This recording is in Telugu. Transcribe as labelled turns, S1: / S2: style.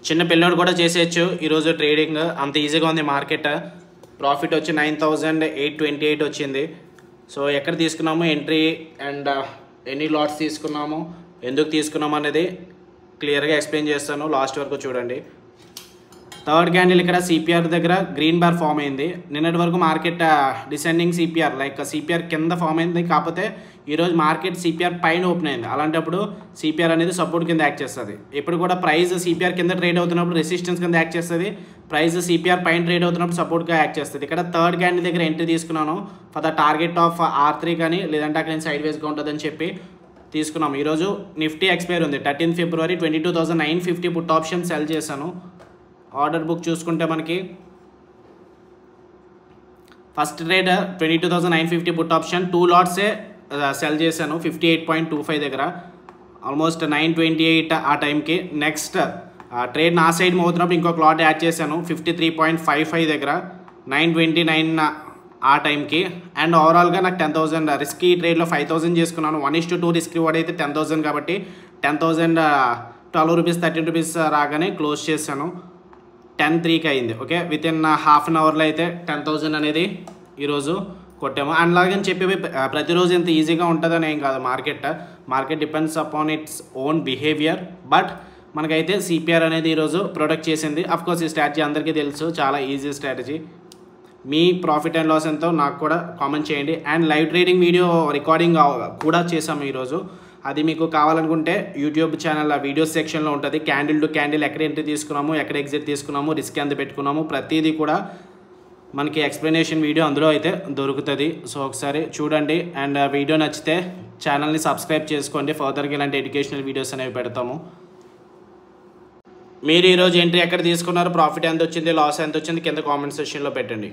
S1: చిన్న పిల్లోడు కూడా చేసేయచ్చు ఈరోజు ట్రేడింగ్, అంత ఈజీగా ఉంది మార్కెట్. ప్రాఫిట్ వచ్చి 9828 వచ్చింది. సో ఎక్కడ తీసుకున్నాము ఎంట్రీ అండ్ ఎన్ని లాట్స్ తీసుకున్నాము, ఎందుకు తీసుకున్నాము అనేది క్లియర్గా ఎక్స్ప్లెయిన్ చేస్తాను, లాస్ట్ వరకు చూడండి. థర్డ్ క్యాండిల్ ఇక్కడ సిపిఆర్ దగ్గర గ్రీన్ బార్ ఫామ్ అయింది. నిన్నటి వరకు market descending CPR like CPR కింద ఫామ్ అయింది, కాకపోతే ఈరోజు మార్కెట్ సిపిఆర్ పైన ఓపెన్ అయింది. అలాంటప్పుడు సిపిఆర్ అనేది సపోర్ట్ కింద యాక్ట్ చేస్తుంది. ఇప్పుడు కూడా ప్రైస్ సిపిఆర్ కింద ట్రేడ్ అవుతున్నప్పుడు రెసిస్టెన్స్ కింద యాక్ట్ చేస్తుంది, ప్రైస్ సిపిఆర్ పైన ట్రేడ్ అవుతున్నప్పుడు సపోర్ట్గా యాక్ట్ చేస్తుంది. ఇక్కడ థర్డ్ క్యాండిల్ దగ్గర ఎంట్రీ తీసుకున్నాను for the target of R3 కానీ, లేదంటే అక్కడ సైడ్ వేస్గా ఉంటుందని చెప్పి తీసుకున్నాము. ఈరోజు నిఫ్టీ ఎక్స్పైర్ ఉంది 13 ఫిబ్రవరి 22,950 పుట్ ఆప్షన్ సెల్ చేశాను. ఆర్డర్ బుక్ చూసుకుంటే మనకి ఫస్ట్ ట్రేడ్ 22,950 పుట్ ఆప్షన్ 2 లాట్సే సెల్ చేశాను 58.25 దగ్గర, ఆల్మోస్ట్ 928 ఆ టైంకి. నెక్స్ట్ ట్రేడ్ నా సైడ్ మోతున్నప్పుడు ఇంకొక లాట్ యాడ్ చేశాను 53.55 దగ్గర 929 ఆ టైంకి. అండ్ ఓవరాల్గా నాకు 10,000 రిస్క్ ఈ ట్రేడ్లో 5,000 చేసుకున్నాను. 1:2 రిస్క్ రివార్డ్ అయితే 10,000 కాబట్టి 10,000 12 రూపీస్ 13 రూపీస్ రాగానే క్లోజ్ చేశాను. 10:03కి అయింది. Okay, with in half an అవర్లో అయితే 10,000 అనేది ఈరోజు కొట్టాము. అండ్ అలాగని చెప్పి ప్రతిరోజు ఎంత ఈజీగా ఉంటుందని ఏం కాదు. Market depends upon its own behaviour. But మనకైతే సిపిఆర్ అనేది ఈరోజు ప్రొడక్ట్ చేసింది. అఫ్కోర్స్ ఈ స్ట్రాటజీ అందరికీ తెలుసు, చాలా ఈజీ స్ట్రాటజీ. మీ ప్రాఫిట్ అండ్ లాస్ ఎంతో నాకు కూడా కామెంట్ చేయండి. And live trading video recording కూడా చేసాము ఈరోజు. అది మీకు కావాలనుకుంటే యూట్యూబ్ ఛానల్ వీడియోస్ సెక్షన్లో ఉంటుంది. క్యాండిల్ టు క్యాండిల్ ఎక్కడ ఎంట్రీ తీసుకున్నాము, ఎక్కడ ఎగ్జిట్ తీసుకున్నాము, రిస్క్ ఎంత పెట్టుకున్నాము, ప్రతిదీ కూడా మనకి ఎక్స్ప్లెనేషన్ వీడియో అందులో అయితే దొరుకుతుంది. సో ఒకసారి చూడండి. అండ్ వీడియో నచ్చితే ఛానల్ని సబ్స్క్రైబ్ చేసుకోండి, ఫర్దర్గా ఇలాంటి ఎడ్యుకేషనల్ వీడియోస్ అనేవి పెడతాము. మీరు ఈరోజు ఎంట్రీ ఎక్కడ తీసుకున్నారు, ప్రాఫిట్ ఎంత వచ్చింది, లాస్ ఎంత వచ్చింది కింద కామెంట్ సెక్షన్లో పెట్టండి.